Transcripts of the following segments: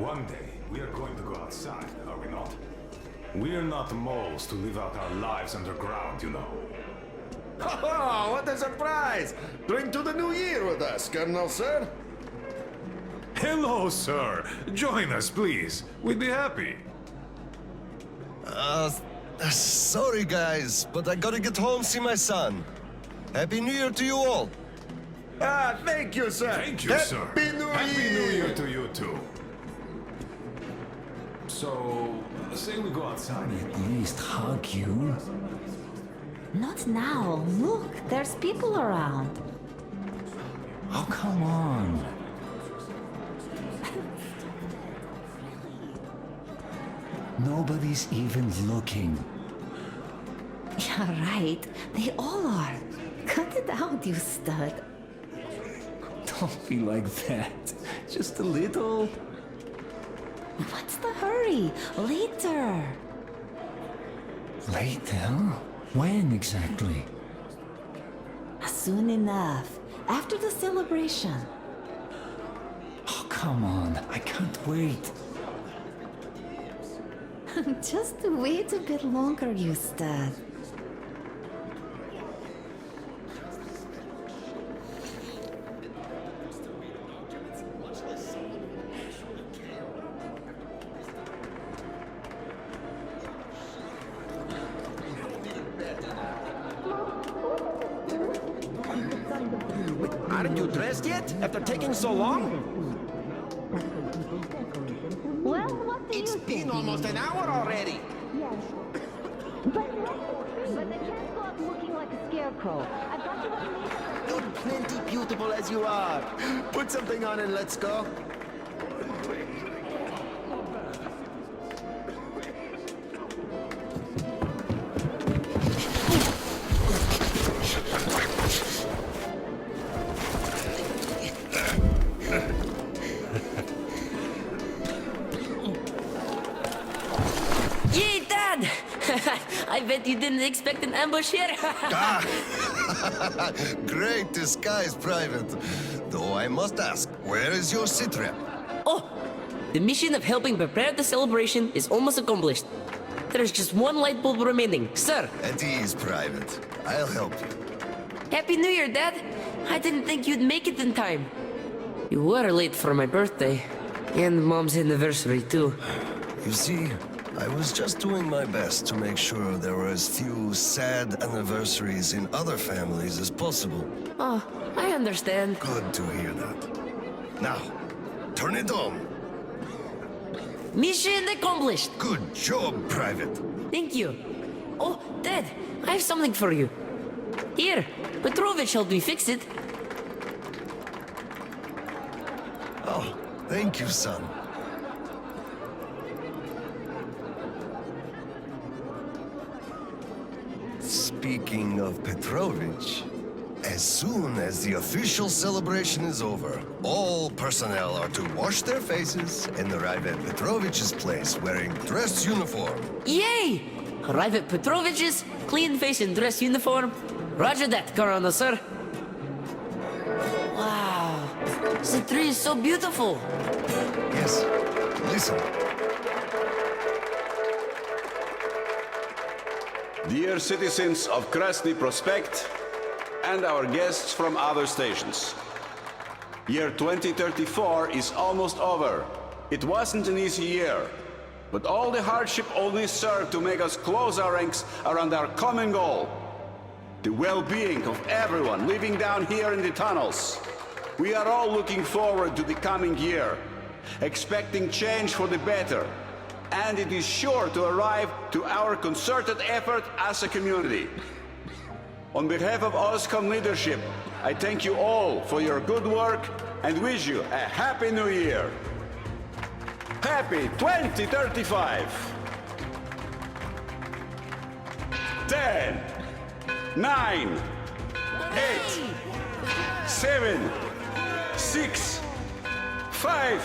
One day, we are going to go outside, are we not? We're not moles to live out our lives underground, you know. Oh, what a surprise! Drink to the new year with us, Colonel, sir. Hello, sir. Join us, please. We'd be happy. Sorry guys, but I gotta get home, see my son. Happy New Year to you all. Ah, thank you, sir. Thank you, sir. Happy New Happy Year! New Year to you, too. So, say we go outside. At least hug you. Not now. Look, there's people around. Oh, come on. Nobody's even looking. Yeah, right. They all are. Cut it out, you stud. Don't be like that. Just a little. What's the hurry? Later. Later? When exactly? Soon enough. After the celebration. Oh, come on. I can't wait. Just wait a bit longer, you stud. Aren't you dressed yet? After taking so long? Well, what do It's been almost an hour already. But they can't go out looking like a scarecrow. I've got you what makeup. You're plenty beautiful as you are. Put something on and let's go. Yay, Dad! I bet you didn't expect an ambush here. Great disguise, Private. Though I must ask, where is your sitrep? Oh, the mission of helping prepare the celebration is almost accomplished. There's just one light bulb remaining, sir. At ease, Private. I'll help you. Happy New Year, Dad. I didn't think you'd make it in time. You were late for my birthday. And Mom's anniversary, too. You see, I was just doing my best to make sure there were as few sad anniversaries in other families as possible. Oh, I understand. Good to hear that. Now, turn it on. Mission accomplished. Good job, Private. Thank you. Oh, Dad, I have something for you. Here, Petrovich helped me fix it. Oh, thank you, son. Speaking of Petrovich, as soon as the official celebration is over, all personnel are to wash their faces and arrive at Petrovich's place wearing dress uniform. Yay! Arrive at Petrovich's, clean face and dress uniform. Roger that, Colonel, sir. Wow, the tree is so beautiful. Yes, listen. Dear citizens of Krasny Prospect and our guests from other stations. Year 2034 is almost over. It wasn't an easy year, but all the hardship only served to make us close our ranks around our common goal. The well-being of everyone living down here in the tunnels. We are all looking forward to the coming year, expecting change for the better. And it is sure to arrive to our concerted effort as a community. On behalf of OSCOM leadership, I thank you all for your good work and wish you a Happy New Year. Happy 2035! 10, 9, 8, 7, 6, 5,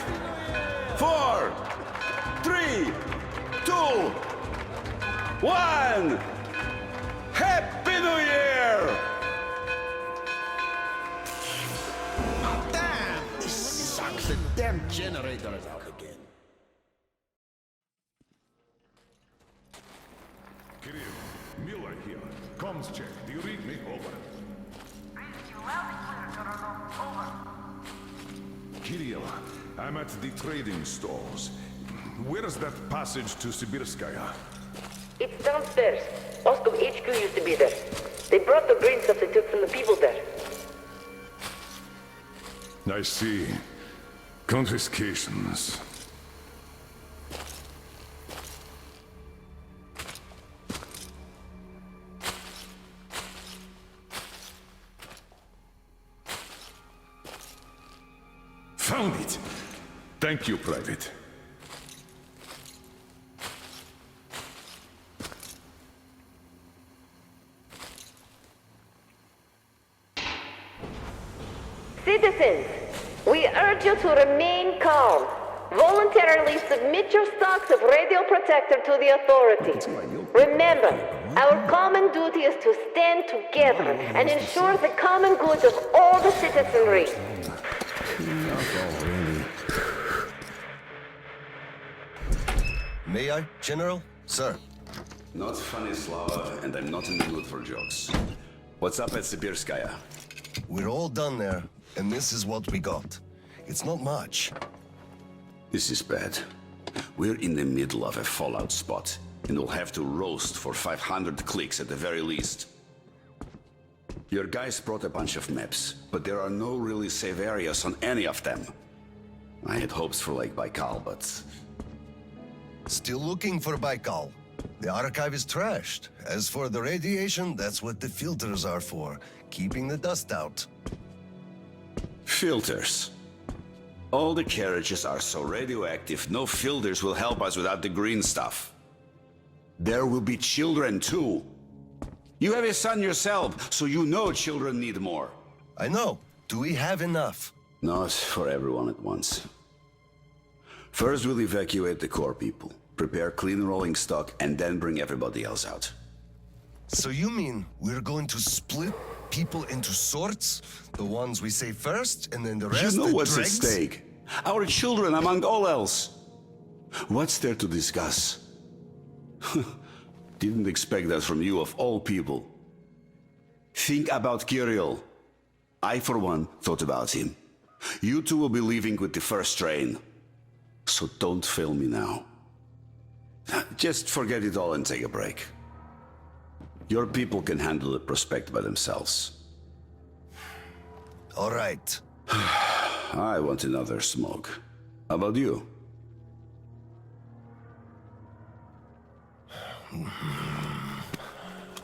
4, 3, 2, 1. Happy New Year! Damn! This sucks. The damn generator is out again. Comms check. Do you read me? Over. Kirill, I'm at the trading stalls. Where's that passage to Sibirskaya? It's downstairs. Moscow HQ used to be there. They brought the green stuff they took from the people there. I see. Confiscations. Found it! Thank you, Private. Citizens, we urge you to remain calm. Voluntarily submit your stocks of radio protector to the authorities. Remember, our common duty is to stand together and ensure the common goods of all the citizenry. May I, General? Sir. Not funny, Slava, and I'm not in the mood for jokes. What's up at Sibirskaya? We're all done there, and this is what we got. It's not much. This is bad. We're in the middle of a fallout spot, and we'll have to roast for 500 clicks at the very least. Your guys brought a bunch of maps, but there are no really safe areas on any of them. I had hopes for Lake Baikal, but... Still looking for Baikal. The archive is trashed. As for the radiation, that's what the filters are for, keeping the dust out. Filters. All the carriages are so radioactive, no filters will help us without the green stuff. There will be children too. You have a son yourself, so you know children need more. I know. Do we have enough? Not for everyone at once. First we'll evacuate the core people, prepare clean rolling stock, and then bring everybody else out. So you mean we're going to split people into sorts? The ones we save first, and then the rest You know the what's dregs? at stake. Our children among all else. What's there to discuss? Didn't expect that from you of all people. Think about Kirill. I, for one, thought about him. You two will be leaving with the first train. So don't fail me now. Just forget it all and take a break. Your people can handle the prospect by themselves. All right. I want another smoke. How about you?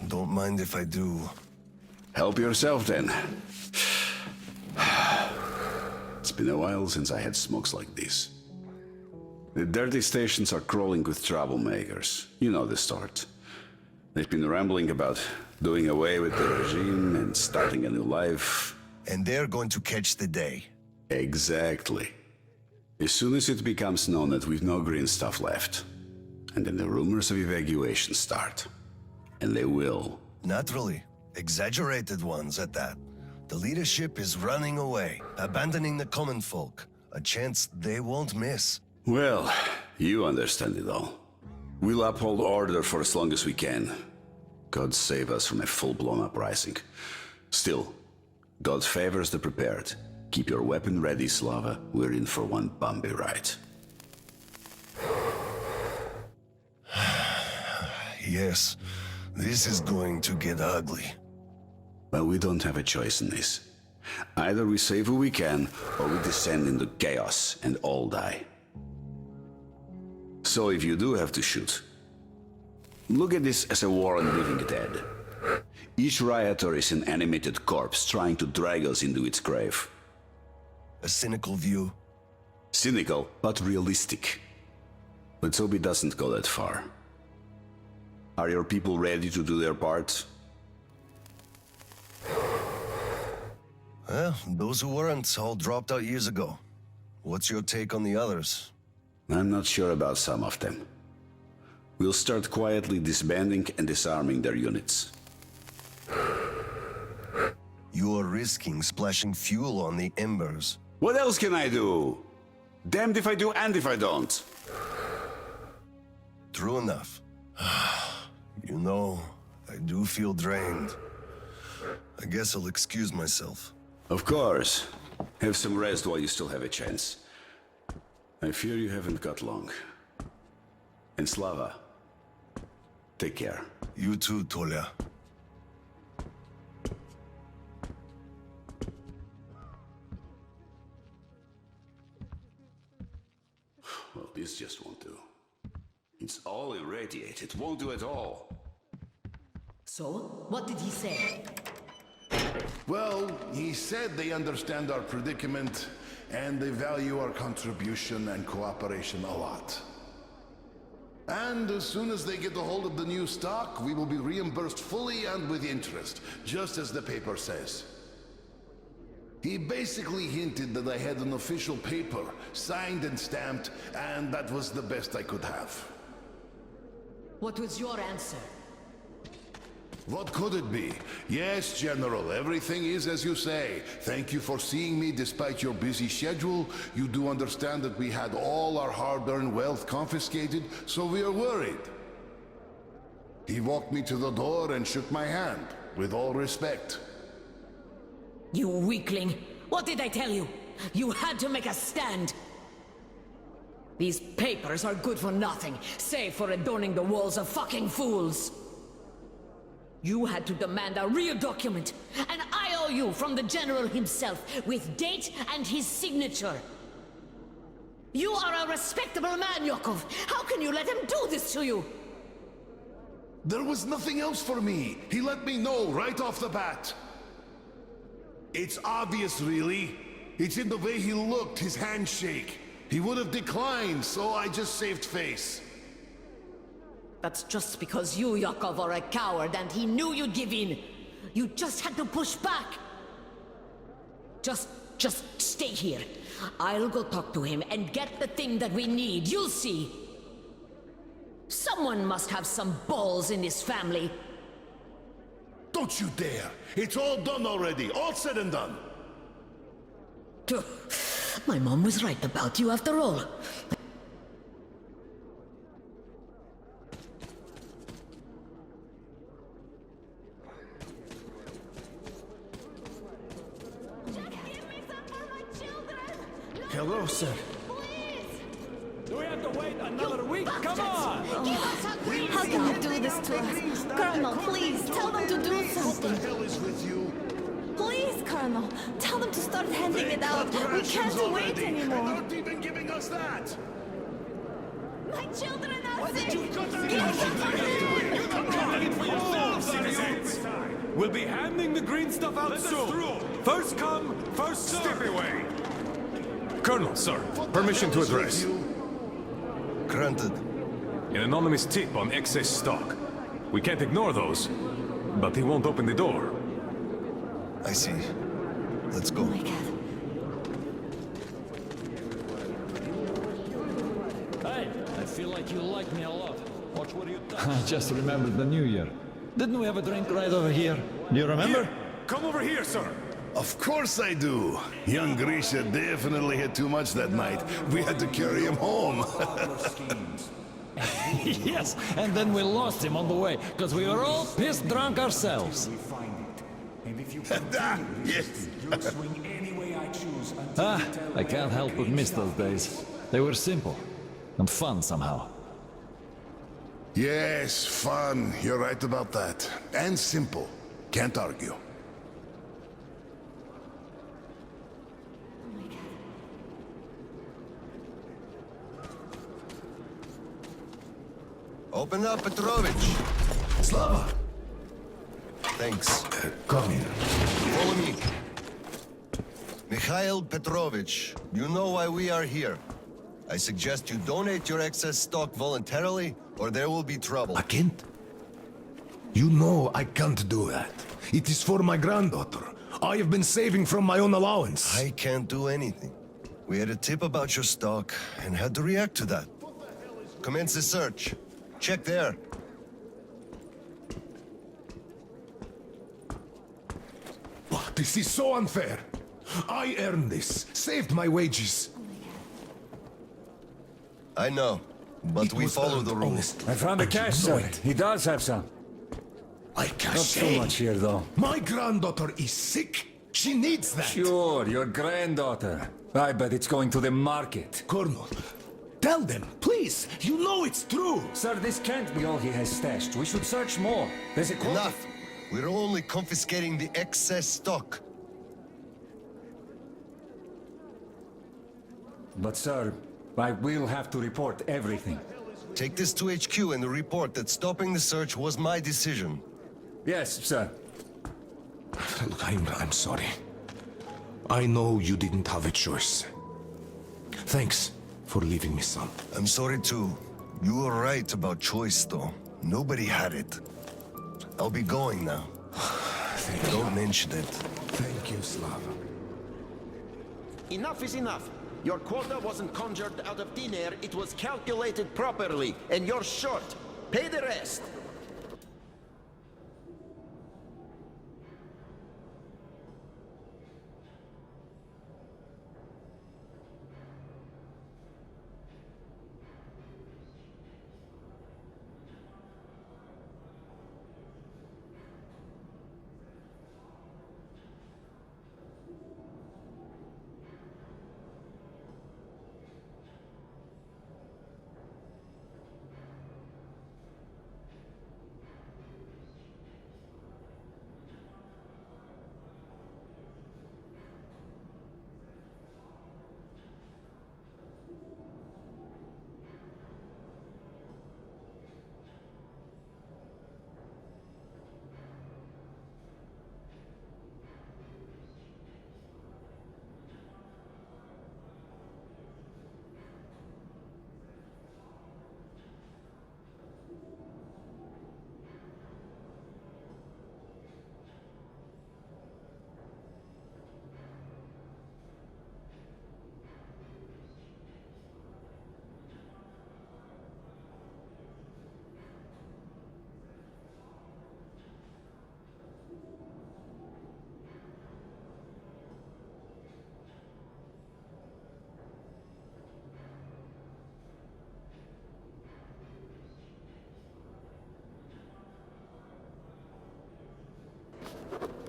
Don't mind if I do. Help yourself then. It's been a while since I had smokes like these. The dirty stations are crawling with troublemakers. You know the sort. They've been rambling about doing away with the regime and starting a new life. And they're going to catch the day. Exactly. As soon as it becomes known that we've no green stuff left, and then the rumors of evacuation start. And they will. Naturally. Exaggerated ones at that. The leadership is running away, abandoning the common folk. A chance they won't miss. Well, you understand it all. We'll uphold order for as long as we can. God save us from a full-blown uprising. Still, God favors the prepared. Keep your weapon ready, Slava. We're in for one bumpy ride. Yes, this is going to get ugly. Well, we don't have a choice in this. Either we save who we can, or we descend into chaos and all die. So if you do have to shoot, look at this as a war on living dead. Each rioter is an animated corpse trying to drag us into its grave. A cynical view. Cynical, but realistic. Let's hope it doesn't go that far. Are your people ready to do their part? Well, those who weren't all dropped out years ago. What's your take on the others? I'm not sure about some of them. We'll start quietly disbanding and disarming their units. You are risking splashing fuel on the embers. What else can I do? Damned if I do and if I don't. True enough. You know, I do feel drained. I guess I'll excuse myself. Of course. Have some rest while you still have a chance. I fear you haven't got long. And Slava, take care. You too, Tolia. Well, this just won't do. It's all irradiated. Won't do at all. So, what did he say? Well, he said they understand our predicament and they value our contribution and cooperation a lot. And as soon as they get a hold of the new stock, we will be reimbursed fully and with interest, just as the paper says. He basically hinted that I had an official paper, signed and stamped, and that was the best I could have. What was your answer? What could it be? Yes, General, everything is as you say. Thank you for seeing me despite your busy schedule. You do understand that we had all our hard-earned wealth confiscated, so we are worried. He walked me to the door and shook my hand, with all respect. You weakling! What did I tell you? You had to make a stand! These papers are good for nothing, save for adorning the walls of fucking fools! You had to demand a real document, an IOU from the General himself, with date and his signature. You are a respectable man, Yakov! How can you let him do this to you? There was nothing else for me. He let me know right off the bat. It's obvious, really. It's in the way he looked, his handshake. He would have declined, so I just saved face. That's just because you, Yakov, are a coward and he knew you'd give in. You just had to push back. Just stay here. I'll go talk to him and get the thing that we need. You'll see. Someone must have some balls in this family. Don't you dare! It's all done already, all said and done. My mom was right about you after all. Hello, sir. Do we have to wait another week? Come on! How can you do this to us? Colonel, please, tell them to do something. What the hell is with you? Please, Colonel, tell them to start handing it out. We can't wait anymore. They aren't even giving us that! My children are sick. Did you cut them Give them for them. Come it for yourselves, citizens! We'll be handing the green stuff out soon. First come, first served. Step away. Colonel, sir, permission to address. Granted. An anonymous tip on excess stock. We can't ignore those, but he won't open the door. I see. Let's go. Oh my God. Hey, I feel like you like me a lot. Watch what you touch. I just remembered the New Year. Didn't we have a drink right over here? Do you remember? Here, come over here, sir. Of course I do. Young Grisha definitely had too much that night. We had to carry him home. Yes, and then we lost him on the way, because we were all pissed drunk ourselves. Yes. I can't help but miss those days. They were simple and fun somehow. Yes, fun. You're right about that. And simple. Can't argue. Open up, Petrovich. Slava! Thanks. Come here. Follow me. Mikhail Petrovich, you know why we are here. I suggest you donate your excess stock voluntarily, or there will be trouble. I can't. You know I can't do that. It is for my granddaughter. I have been saving from my own allowance. I can't do anything. We had a tip about your stock and had to react to that. Commence the search. Check there. Oh, this is so unfair. I earned this, saved my wages. I know, but It we was follow earned the rules. honestly. I found the And you cash, know sir. it. He does have some. I can't Not so much here, though. My granddaughter is sick. She needs that. Sure, your granddaughter. I bet it's going to the market. Colonel, tell them, please. You know it's true. Sir, this can't be all he has stashed. We should search more. There's a quota. Enough! We're only confiscating the excess stock. But, sir, I will have to report everything. Take this to HQ and report that stopping the search was my decision. Yes, sir. Look, I'm sorry. I know you didn't have a choice. Thanks for leaving me, son. I'm sorry too. You were right about choice, though. Nobody had it. I'll be going now. Don't mention it. Thank you, Slav. Enough is enough. Your quota wasn't conjured out of thin air, it was calculated properly, and you're short. Pay the rest.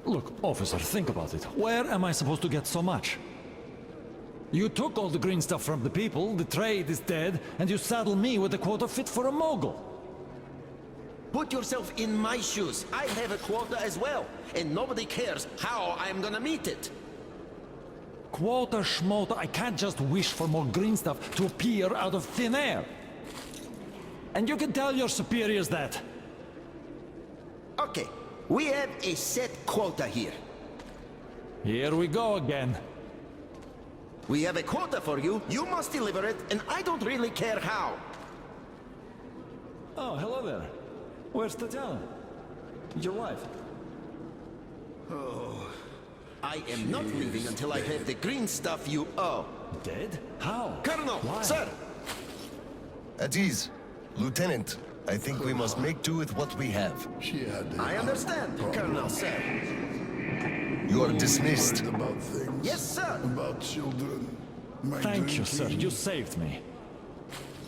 Look, officer, think about it. Where am I supposed to get so much? You took all the green stuff from the people, the trade is dead, and you saddle me with a quota fit for a mogul. Put yourself in my shoes. I have a quota as well, and nobody cares how I'm gonna meet it. Quota schmota, I can't just wish for more green stuff to appear out of thin air. And you can tell your superiors that. Okay, we have a set quota here. Here we go again. We have a quota for you, you must deliver it, and I don't really care how. Oh, hello there. Where's Tatiana? Your wife? Oh, I am not leaving until I have the green stuff you owe. Dead? How? Colonel, Why? sir! At ease. Lieutenant, I think we must make do with what we have. I understand, Colonel, sir. You are dismissed. About things. Yes, sir. About children. My Thank you, sir. drinking. You saved me.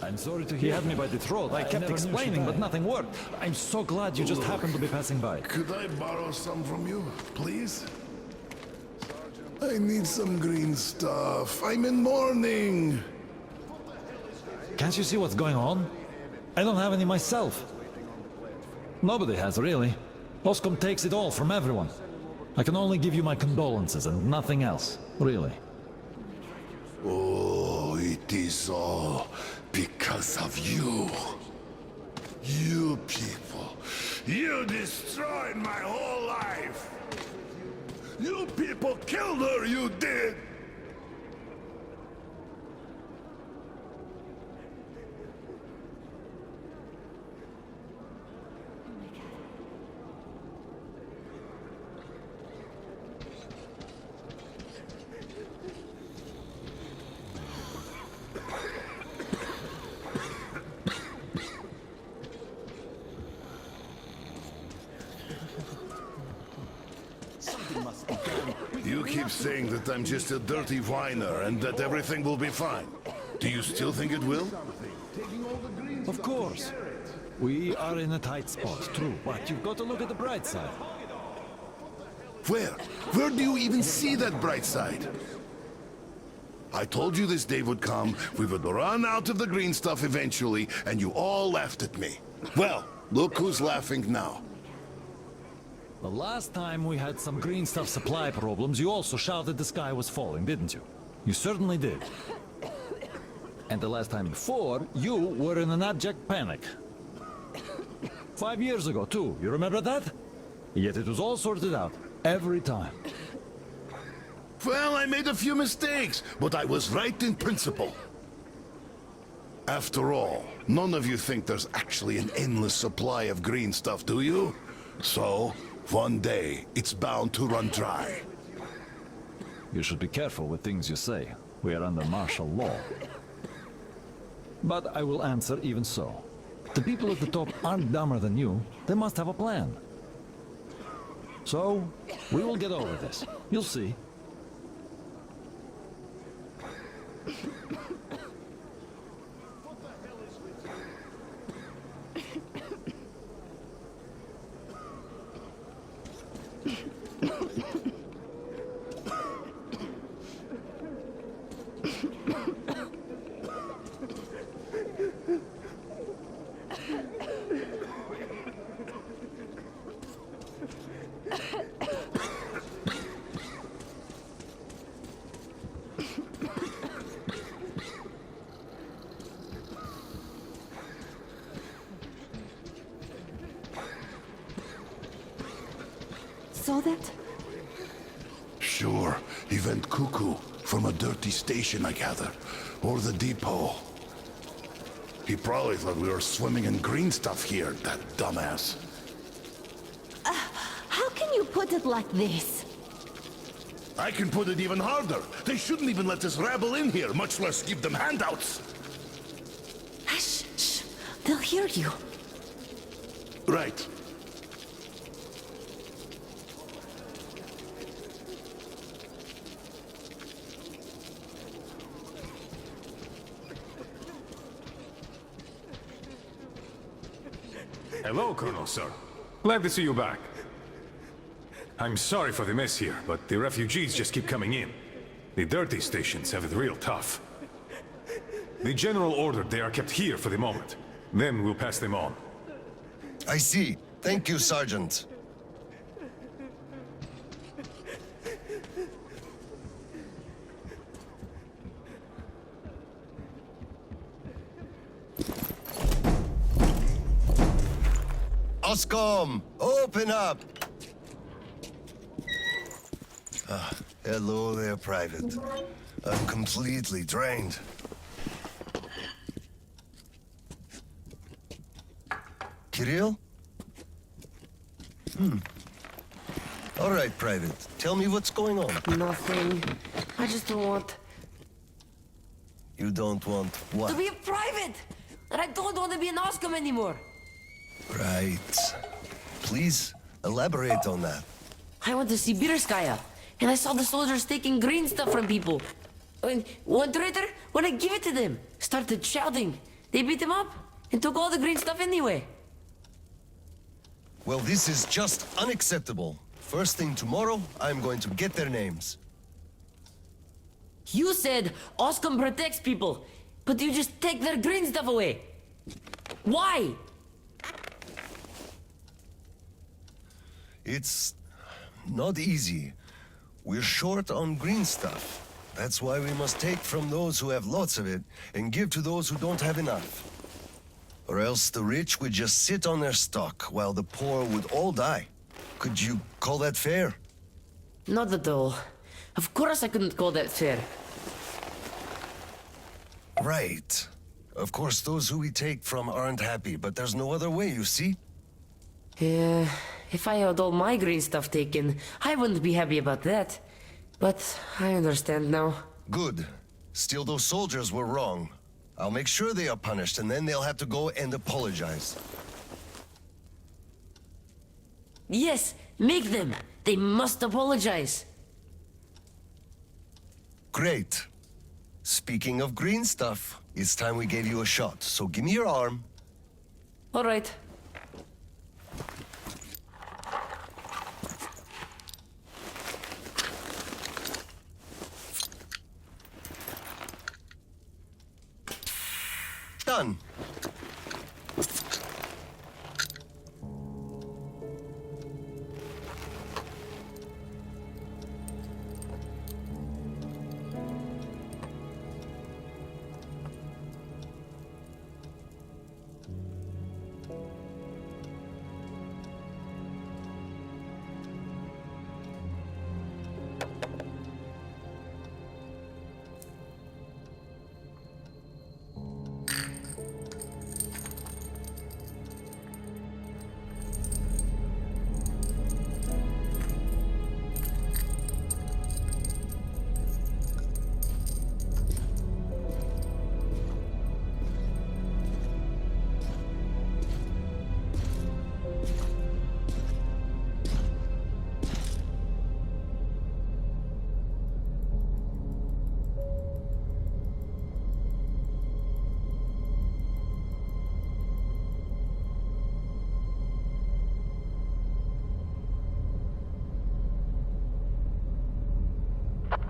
I'm sorry to hear. He had me by the throat. I kept explaining, but nothing worked. I'm so glad you just happened to be passing by. Could I borrow some from you, please? I need some green stuff. I'm in mourning. Can't you see what's going on? I don't have any myself. Nobody has, really. Oscom takes it all from everyone. I can only give you my condolences and nothing else, really. Oh, it is all because of you. You people. You destroyed my whole life. You people killed her, you did. You keep saying that I'm just a dirty whiner and that everything will be fine. Do you still think it will? Of course. We are in a tight spot, true, but you've got to look at the bright side. Where? Where do you even see that bright side? I told you this day would come, we would run out of the green stuff eventually, and you all laughed at me. Well, look who's laughing now. The last time we had some green stuff supply problems, you also shouted the sky was falling, didn't you? You certainly did. And the last time before, you were in an abject panic. 5 years ago, too. You remember that? Yet it was all sorted out, every time. Well, I made a few mistakes, but I was right in principle. After all, none of you think there's actually an endless supply of green stuff, do you? So, one day, it's bound to run dry. You should be careful with things you say. We are under martial law. But I will answer even so. The people at the top aren't dumber than you. They must have a plan. So, we will get over this. You'll see. Saw that? Sure, he went cuckoo from a dirty station, I gather. Or the depot. He probably thought we were swimming in green stuff here, that dumbass. How can you put it like this? I can put it even harder. They shouldn't even let this rabble in here, much less give them handouts. Shh, shh. They'll hear you. Right. Hello, Colonel, sir. Glad to see you back. I'm sorry for the mess here, but the refugees just keep coming in. The dirty stations have it real tough. The general ordered they are kept here for the moment. Then we'll pass them on. I see. Thank you, Sergeant. Oscom, open up! Hello there, Private. I'm completely drained. Kirill? All right, Private. Tell me what's going on. Nothing. I just don't want You don't want what? to be a private! And I don't want to be an Oscom anymore! Right. Please, elaborate on that. I went to Sibirskaya, and I saw the soldiers taking green stuff from people. And one traitor, when I give it to them, started shouting. They beat him up and took all the green stuff anyway. Well, this is just unacceptable. First thing tomorrow, I'm going to get their names. You said Oscom protects people, but you just take their green stuff away. Why? It's not easy. We're short on green stuff. That's why we must take from those who have lots of it and give to those who don't have enough. Or else the rich would just sit on their stock while the poor would all die. Could you call that fair? Not at all. Of course I couldn't call that fair. Right. Of course, those who we take from aren't happy, but there's no other way, you see? Yeah, if I had all my green stuff taken, I wouldn't be happy about that. But I understand now. Good. Still, those soldiers were wrong. I'll make sure they are punished, and then they'll have to go and apologize. Yes, make them. They must apologize. Great. Speaking of green stuff, it's time we gave you a shot, so give me your arm. All right. Done.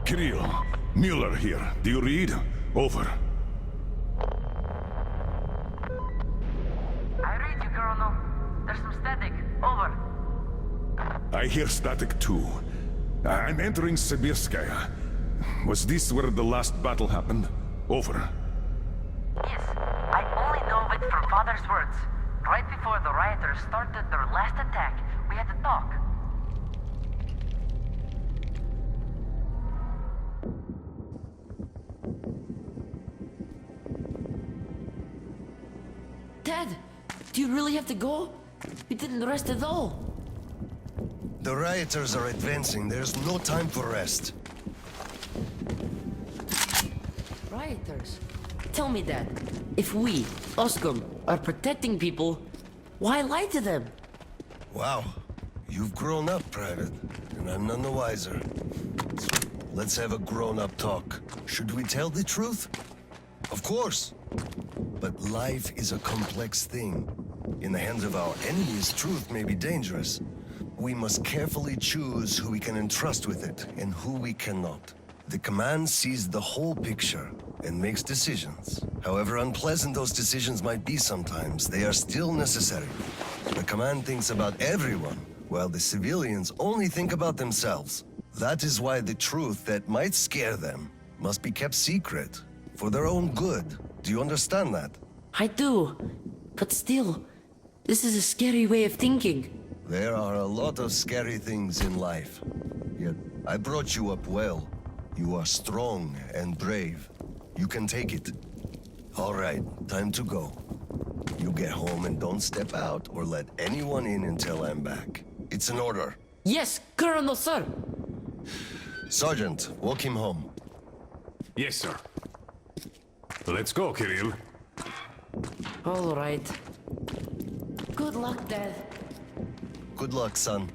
Kirill, Mueller here. Do you read? Over. I read you, Colonel. There's some static. Over. I hear static too. I'm entering Sibirskaya. Was this where the last battle happened? Over. Yes, I only know of it from Father's words. Right before the rioters started their last attack, we had to talk. Dad, do you really have to go? We didn't rest at all. The rioters are advancing. There's no time for rest. Rioters? Tell me, Dad. If we, Oscom, are protecting people, why lie to them? Wow. You've grown up, Private, and I'm none the wiser. So let's have a grown-up talk. Should we tell the truth? Of course. But life is a complex thing. In the hands of our enemies, truth may be dangerous. We must carefully choose who we can entrust with it and who we cannot. The command sees the whole picture and makes decisions. However unpleasant those decisions might be sometimes, they are still necessary. The command thinks about everyone, while the civilians only think about themselves. That is why the truth that might scare them must be kept secret, for their own good. Do you understand that? I do. But still, this is a scary way of thinking. There are a lot of scary things in life. Yet, I brought you up well. You are strong and brave. You can take it. All right, time to go. You get home and don't step out or let anyone in until I'm back. It's an order. Yes, Colonel, sir. Sergeant, walk him home. Yes, sir. Let's go, Kirill. All right. Good luck, Dad. Good luck, son.